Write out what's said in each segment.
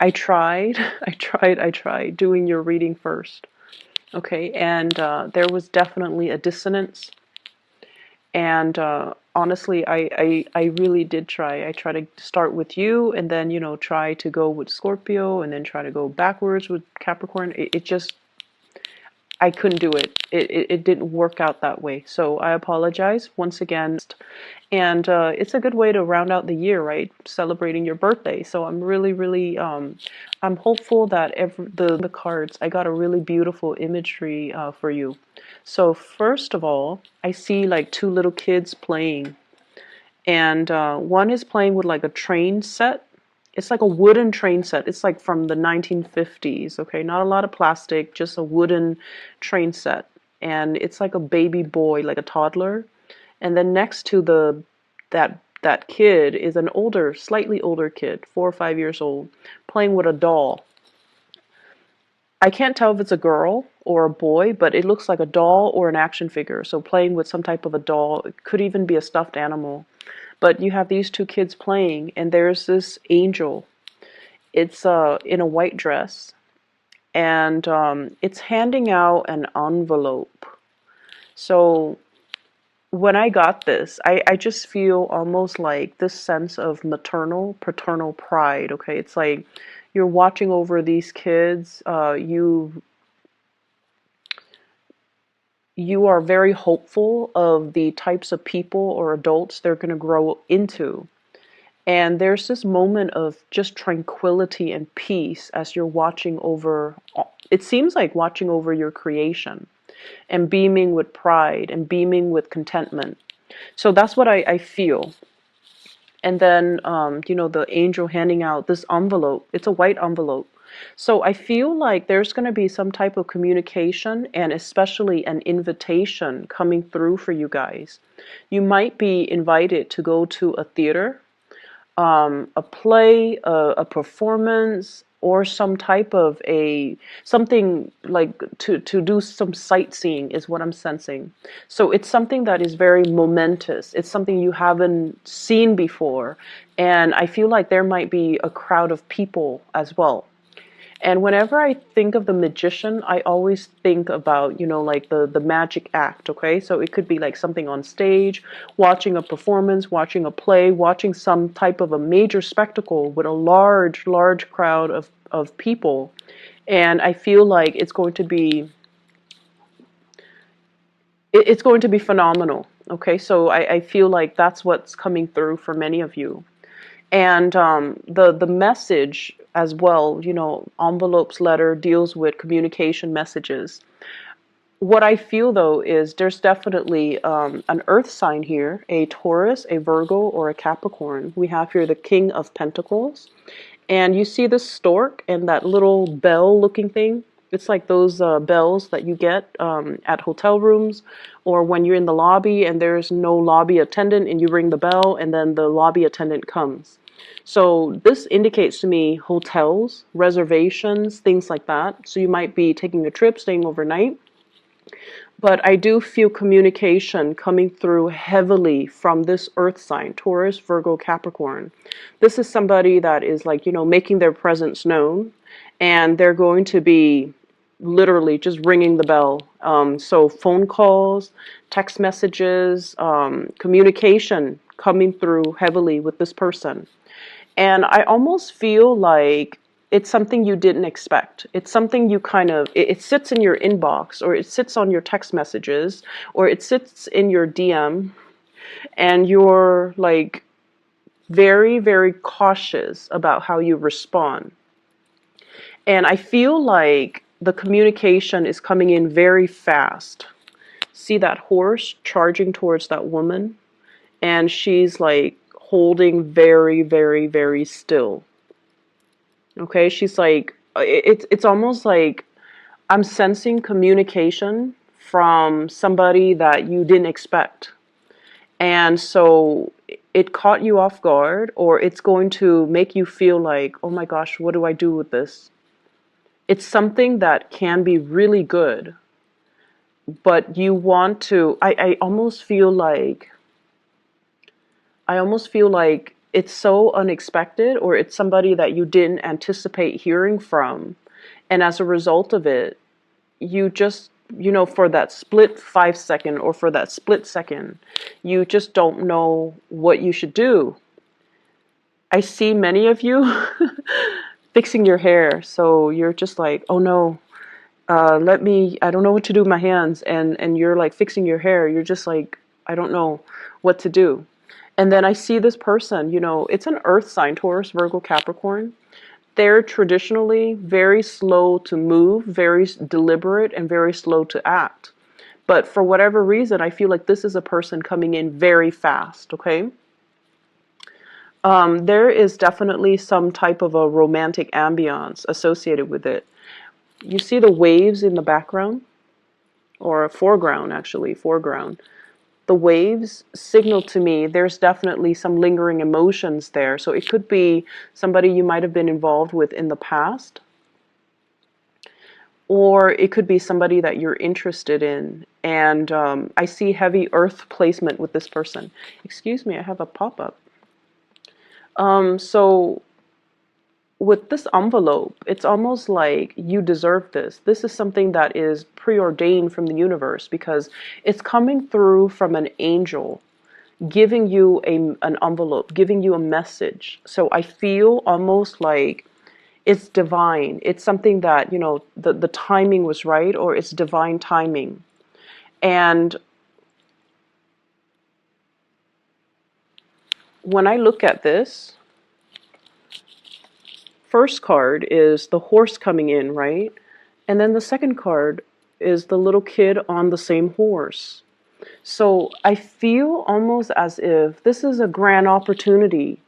I tried, I tried doing your reading first. Okay, and there was definitely a dissonance. And honestly, I really did try. I tried to start with you and then, try to go with Scorpio and then try to go backwards with Capricorn. It just, I couldn't do it. It didn't work out that way. So I apologize once again. And it's a good way to round out the year, right? Celebrating your birthday. So I'm really, really, I'm hopeful that the cards, I got a really beautiful imagery for you. So first of all, I see like two little kids playing, and one is playing with like a train set. It's like a wooden train set. It's like from the 1950s, okay? Not a lot of plastic, just a wooden train set. And it's like a baby boy, like a toddler. And then next to that kid is an older, slightly older kid, 4 or 5 years old, playing with a doll. I can't tell if it's a girl or a boy, but it looks like a doll or an action figure. So playing with some type of a doll. It could even be a stuffed animal. But you have these two kids playing, and there's this angel. It's in a white dress, and it's handing out an envelope. So when I got this, I just feel almost like this sense of maternal, paternal pride. Okay, it's like you're watching over these kids. You are very hopeful of the types of people or adults they're going to grow into. And there's this moment of just tranquility and peace as you're watching over, it seems like watching over your creation and beaming with pride and beaming with contentment. So that's what I feel. And then, the angel handing out this envelope. It's a white envelope. So I feel like there's going to be some type of communication and especially an invitation coming through for you guys. You might be invited to go to a theater, a play, a performance, or some type of something like to do some sightseeing is what I'm sensing. So it's something that is very momentous. It's something you haven't seen before, and I feel like there might be a crowd of people as well. And whenever I think of the magician, I always think about, like the magic act, okay? So it could be like something on stage, watching a performance, watching a play, watching some type of a major spectacle with a large, large crowd of people. And I feel like it's going to be phenomenal, okay? So I feel like that's what's coming through for many of you. And the message as well, envelopes letter deals with communication messages. What I feel though is there's definitely an earth sign here, a Taurus, a Virgo, or a Capricorn. We have here the King of Pentacles. And you see this stork and that little bell looking thing. It's like those bells that you get at hotel rooms or when you're in the lobby and there's no lobby attendant and you ring the bell and then the lobby attendant comes. So this indicates to me hotels, reservations, things like that. So you might be taking a trip, staying overnight. But I do feel communication coming through heavily from this earth sign, Taurus, Virgo, Capricorn. This is somebody that is like, making their presence known, and they're going to be literally just ringing the bell. So phone calls, text messages, communication coming through heavily with this person. And I almost feel like it's something you didn't expect. It's something you it sits in your inbox or it sits on your text messages or it sits in your DM and you're like very, very cautious about how you respond. And I feel like the communication is coming in very fast. See that horse charging towards that woman? And she's like holding very, very, very still. Okay, she's like, it's almost like I'm sensing communication from somebody that you didn't expect. And so it caught you off guard, or it's going to make you feel like, oh my gosh, what do I do with this? It's something that can be really good, but you want to, I almost feel like it's so unexpected, or it's somebody that you didn't anticipate hearing from. And as a result of it, you just, for that split 5 second, or for that split second, you just don't know what you should do. I see many of you fixing your hair. So you're just like, oh no, I don't know what to do with my hands. And you're like fixing your hair. You're just like, I don't know what to do. And then I see this person, it's an earth sign, Taurus, Virgo, Capricorn. They're traditionally very slow to move, very deliberate, and very slow to act. But for whatever reason, I feel like this is a person coming in very fast, okay? There is definitely some type of a romantic ambiance associated with it. You see the waves in the background, or foreground, actually, foreground. The waves signal to me there's definitely some lingering emotions there. So it could be somebody you might have been involved with in the past, or it could be somebody that you're interested in. And I see heavy earth placement with this person. Excuse me, I have a pop-up. So with this envelope, it's almost like you deserve this. This is something that is preordained from the universe, because it's coming through from an angel giving you an envelope, giving you a message. So I feel almost like it's divine. It's something that, the timing was right, or it's divine timing. And when I look at this, first card is the horse coming in, right? And then the second card is the little kid on the same horse. So I feel almost as if this is a grand opportunity.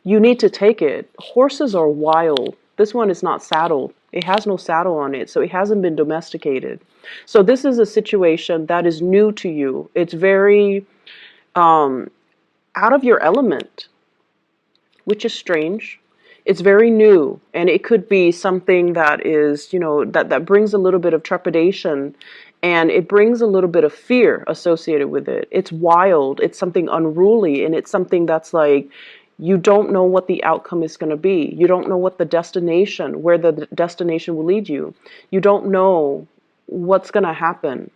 You need to take it. Horses are wild. This one is not saddled. It has no saddle on it, so it hasn't been domesticated. So this is a situation that is new to you. It's very out of your element, which is strange. It's very new, and it could be something that is, that brings a little bit of trepidation, and it brings a little bit of fear associated with it. It's wild, it's something unruly, and it's something that's like, you don't know what the outcome is going to be. You don't know what the destination, where the destination will lead you. You don't know what's going to happen.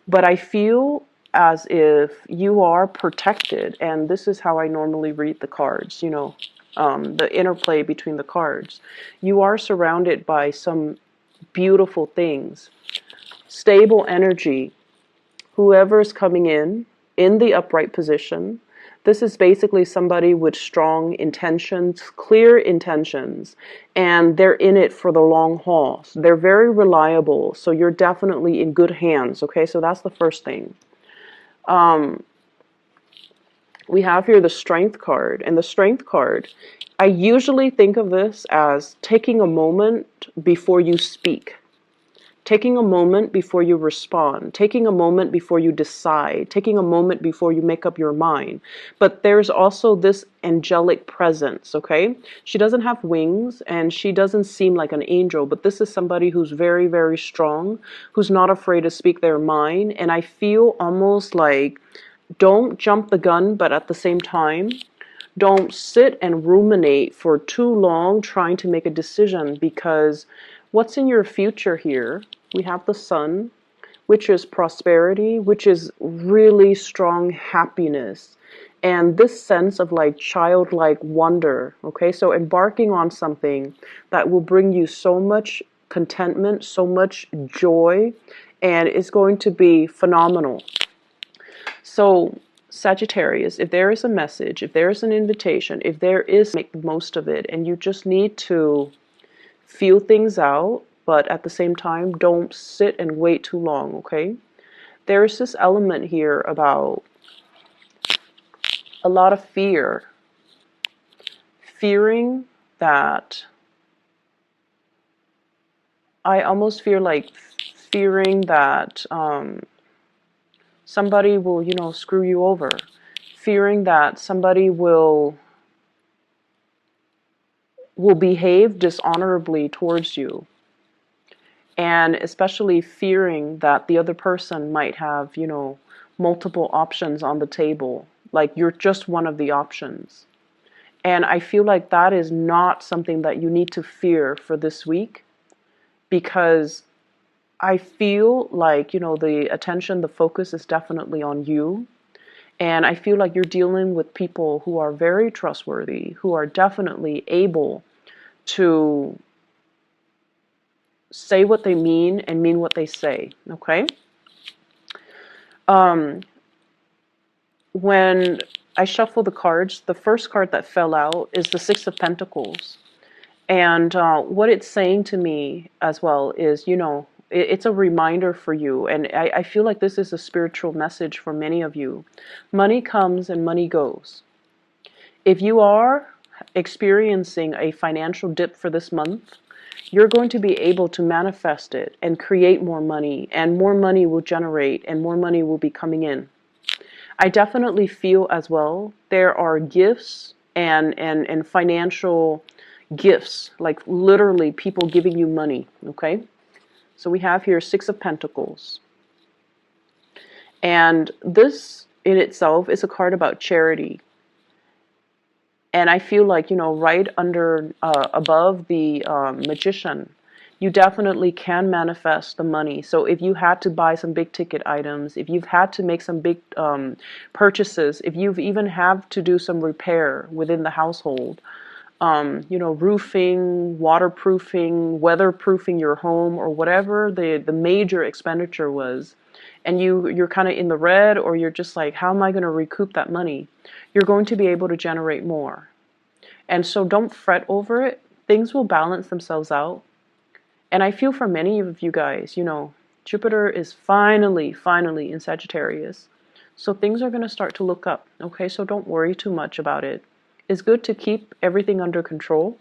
But I feel as if you are protected, and this is how I normally read the cards, the interplay between the cards. You are surrounded by some beautiful things, stable energy. Whoever is coming in the upright position, this is basically somebody with strong intentions, clear intentions, and they're in it for the long haul. So they're very reliable, so you're definitely in good hands, okay? So that's the first thing. We have here the Strength card, and the Strength card, I usually think of this as taking a moment before you speak, taking a moment before you respond, taking a moment before you decide, taking a moment before you make up your mind. But there's also this angelic presence, okay? She doesn't have wings, and she doesn't seem like an angel, but this is somebody who's very, very strong, who's not afraid to speak their mind. And I feel almost like, don't jump the gun, but at the same time, don't sit and ruminate for too long trying to make a decision, because what's in your future here? We have the Sun, which is prosperity, which is really strong happiness, and this sense of like childlike wonder, okay? So embarking on something that will bring you so much contentment, so much joy, and it's going to be phenomenal. So Sagittarius, if there is a message, if there is an invitation, if there is, make the most of it, and you just need to feel things out, but at the same time, don't sit and wait too long, okay? There's this element here about a lot of fear. Fearing that, I almost feel like fearing that somebody will, screw you over. Fearing that somebody will behave dishonorably towards you. And especially fearing that the other person might have, multiple options on the table. Like you're just one of the options. And I feel like that is not something that you need to fear for this week, because I feel like, the attention, the focus is definitely on you. And I feel like you're dealing with people who are very trustworthy, who are definitely able to say what they mean and mean what they say, okay? Um, when I shuffle the cards, the first card that fell out is the Six of Pentacles. And what it's saying to me as well is, it's a reminder for you. And I feel like this is a spiritual message for many of you. Money comes and money goes. If you are experiencing a financial dip for this month, you're going to be able to manifest it and create more money, and more money will generate and more money will be coming in. I definitely feel as well there are gifts and financial gifts, like literally people giving you money, okay? So we have here Six of Pentacles. And this in itself is a card about charity. And I feel like, right under, above the Magician, you definitely can manifest the money. So if you had to buy some big ticket items, if you've had to make some big purchases, if you've even have to do some repair within the household, roofing, waterproofing, weatherproofing your home, or whatever the major expenditure was, and you're kind of in the red, or you're just like, how am I going to recoup that money? You're going to be able to generate more. And so don't fret over it. Things will balance themselves out. And I feel for many of you guys, Jupiter is finally in Sagittarius. So things are going to start to look up. Okay, so don't worry too much about it. It's good to keep everything under control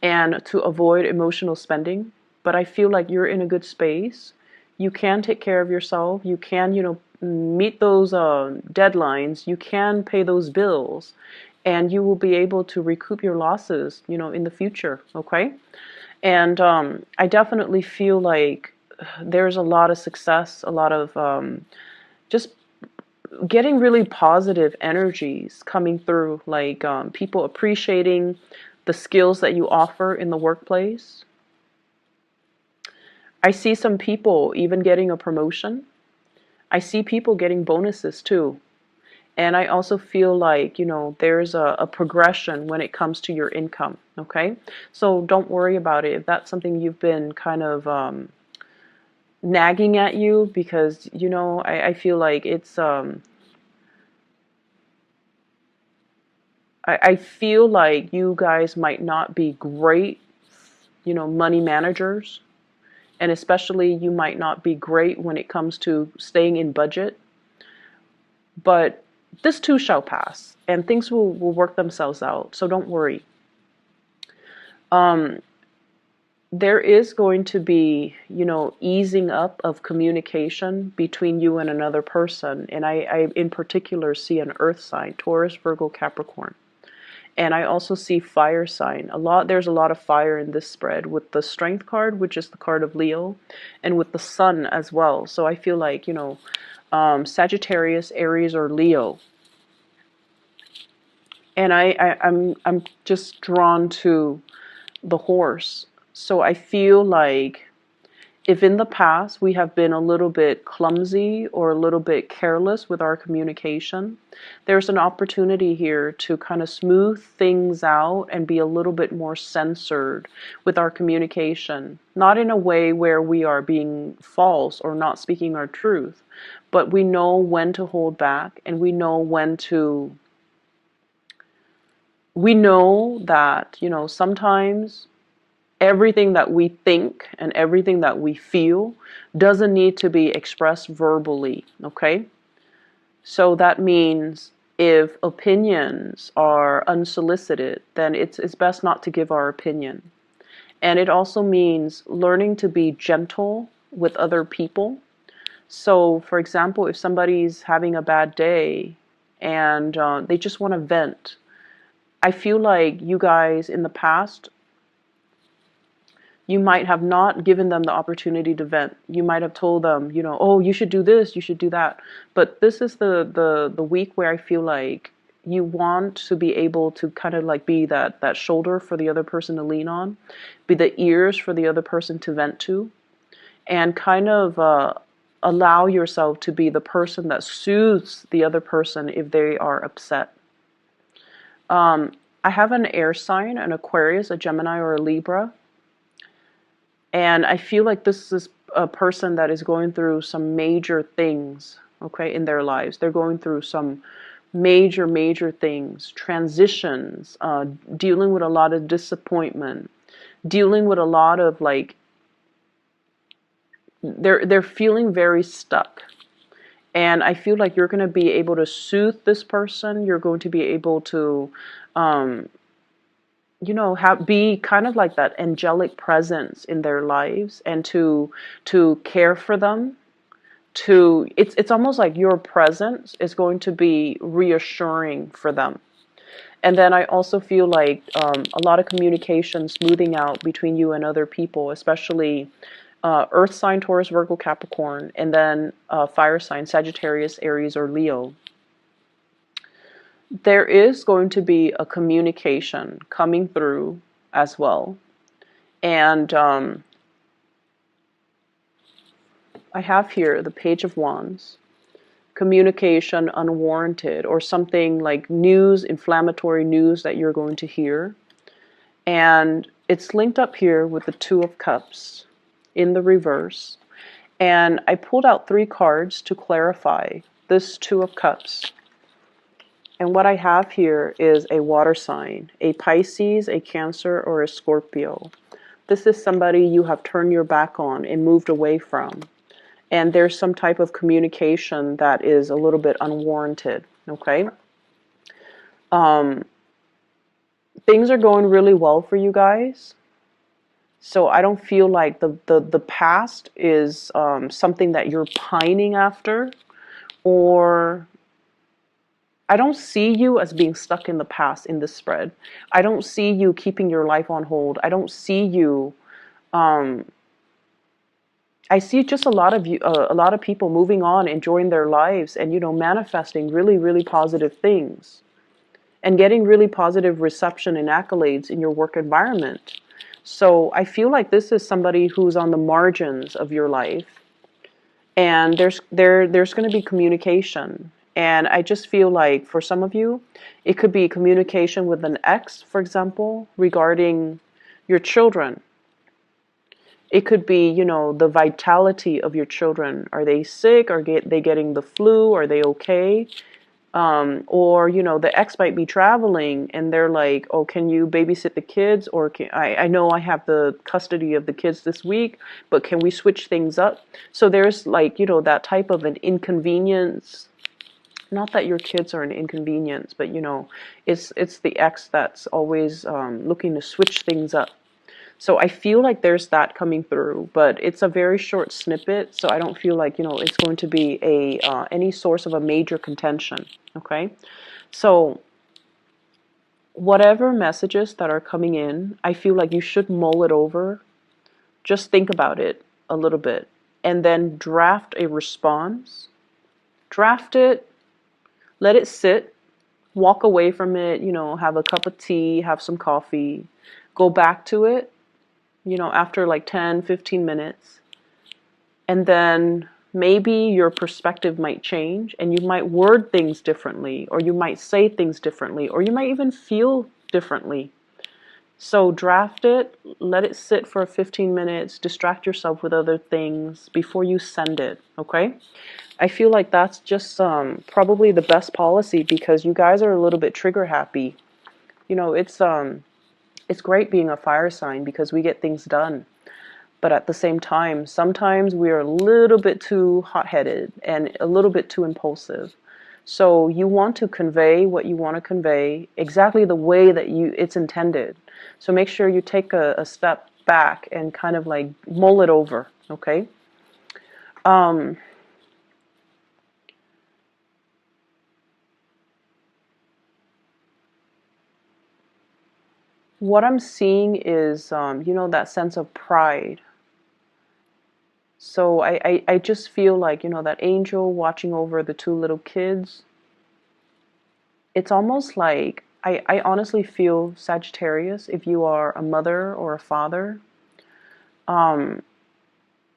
and to avoid emotional spending. But I feel like you're in a good space. You can take care of yourself. You can, meet those deadlines. You can pay those bills. And you will be able to recoup your losses, in the future, okay? And I definitely feel like there's a lot of success, a lot of just getting really positive energies coming through, like people appreciating the skills that you offer in the workplace. I see some people even getting a promotion. I see people getting bonuses too. And I also feel like, there's a progression when it comes to your income, okay? So don't worry about it. If that's something you've been kind of nagging at you, because, I feel like it's, I feel like you guys might not be great, money managers. And especially you might not be great when it comes to staying in budget. But this too shall pass, and things will work themselves out, so don't worry. There is going to be, easing up of communication between you and another person, and I in particular see an earth sign, Taurus, Virgo, Capricorn. And I also see fire sign. There's a lot of fire in this spread, with the Strength card, which is the card of Leo, and with the Sun as well. So I feel like, Sagittarius, Aries, or Leo. And I'm just drawn to the horse. So I feel like if in the past we have been a little bit clumsy or a little bit careless with our communication, there's an opportunity here to kind of smooth things out and be a little bit more censored with our communication. Not in a way where we are being false or not speaking our truth, but we know when to hold back, and we know that, sometimes everything that we think and everything that we feel doesn't need to be expressed verbally, okay? So that means if opinions are unsolicited, then it's best not to give our opinion. And it also means learning to be gentle with other people. So, for example, if somebody's having a bad day and they just want to vent, I feel like you guys in the past, you might have not given them the opportunity to vent. You might have told them, oh, you should do this, you should do that. But this is the week where I feel like you want to be able to kind of like be that shoulder for the other person to lean on, be the ears for the other person to vent to, and kind of allow yourself to be the person that soothes the other person if they are upset. I have an air sign, an Aquarius, a Gemini, or a Libra, and I feel like this is a person that is going through some major things, okay, in their lives. They're going through some major things, transitions, dealing with a lot of disappointment, dealing with a lot of like, they're feeling very stuck. And I feel like you're going to be able to soothe this person. You're going to be able to, be kind of like that angelic presence in their lives, and to care for them. It's almost like your presence is going to be reassuring for them. And then I also feel like a lot of communication smoothing out between you and other people, especially Earth sign, Taurus, Virgo, Capricorn, and then fire sign, Sagittarius, Aries, or Leo. There is going to be a communication coming through as well. And I have here the Page of Wands. Communication unwarranted, or something like news, inflammatory news that you're going to hear. And it's linked up here with the Two of Cups in the reverse. And I pulled out 3 cards to clarify this Two of Cups. And what I have here is a water sign, a Pisces, a Cancer, or a Scorpio. This is somebody you have turned your back on and moved away from. And there's some type of communication that is a little bit unwarranted, okay? Things are going really well for you guys. So I don't feel like the past is something that you're pining after, or I don't see you as being stuck in the past in this spread. I don't see you keeping your life on hold. I don't see you. I see just a lot of people moving on, enjoying their lives, and manifesting really positive things, and getting really positive reception and accolades in your work environment. So I feel like this is somebody who's on the margins of your life, and there's going to be communication. And I just feel like for some of you, it could be communication with an ex, for example, regarding your children. It could be, the vitality of your children. Are they sick? Are they getting the flu? Are they okay? Or, the ex might be traveling and they're like, oh, can you babysit the kids? Or I know I have the custody of the kids this week, but can we switch things up? So there's like, that type of an inconvenience. Not that your kids are an inconvenience, but, it's the ex that's always looking to switch things up. So I feel like there's that coming through, but it's a very short snippet, so I don't feel like, it's going to be any source of a major contention, okay? So whatever messages that are coming in, I feel like you should mull it over. Just think about it a little bit, and then draft a response. Draft it, let it sit, walk away from it, have a cup of tea, have some coffee, go back to it, after like 10, 15 minutes. And then maybe your perspective might change and you might word things differently, or you might say things differently, or you might even feel differently. So draft it, let it sit for 15 minutes, distract yourself with other things before you send it, okay? I feel like that's just probably the best policy, because you guys are a little bit trigger happy. It's great being a fire sign because we get things done. But at the same time, sometimes we are a little bit too hot-headed and a little bit too impulsive. So you want to convey what you want to convey exactly the way that it's intended. So make sure you take a step back and kind of like mull it over, okay? What I'm seeing is, that sense of pride. So I just feel like, that angel watching over the 2 little kids. it's almost like I honestly feel, Sagittarius, if you are a mother or a father, um,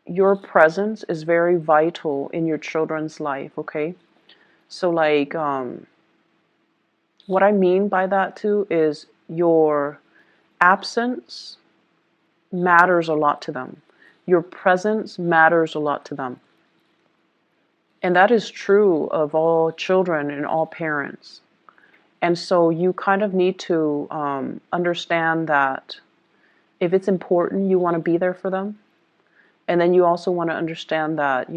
your presence is very vital in your children's life, okay? So like what I mean by that too is your absence matters a lot to them. Your presence matters a lot to them. And that is true of all children and all parents. And so you kind of need to understand that if it's important, you want to be there for them. And then you also want to understand that,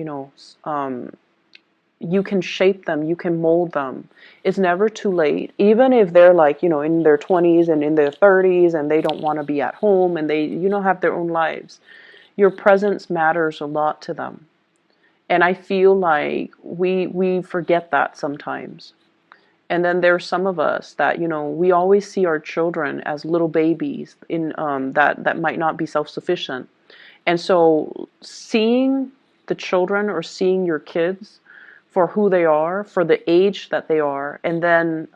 you can shape them, you can mold them. It's never too late. Even if they're like, in their 20s and in their 30s and they don't want to be at home and they, have their own lives. Your presence matters a lot to them. And I feel like we forget that sometimes. And then there's some of us that, we always see our children as little babies in that might not be self-sufficient. And so seeing the children or seeing your kids for who they are, for the age that they are, and then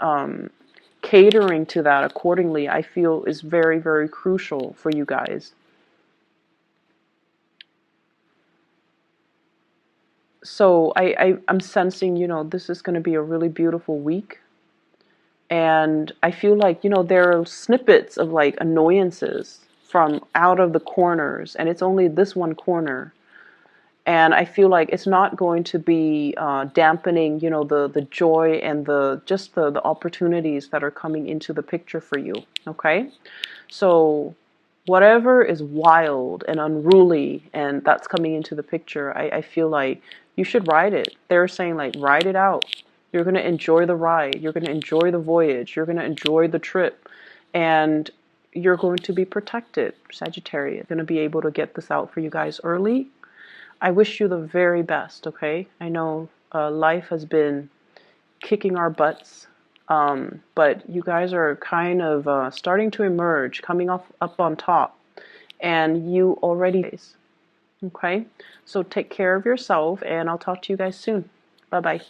catering to that accordingly, I feel is very, very crucial for you guys. So I'm sensing, this is going to be a really beautiful week. And I feel like, there are snippets of like annoyances from out of the corners, and it's only this one corner. And I feel like it's not going to be dampening, the joy and the opportunities that are coming into the picture for you. Okay, so whatever is wild and unruly and that's coming into the picture, I feel like you should ride it. They're saying like ride it out. You're going to enjoy the ride. You're going to enjoy the voyage. You're going to enjoy the trip, and you're going to be protected, Sagittarius. Going to be able to get this out for you guys early. I wish you the very best, okay? I know life has been kicking our butts, but you guys are kind of starting to emerge, coming up on top, and you already, okay? So take care of yourself, and I'll talk to you guys soon. Bye-bye.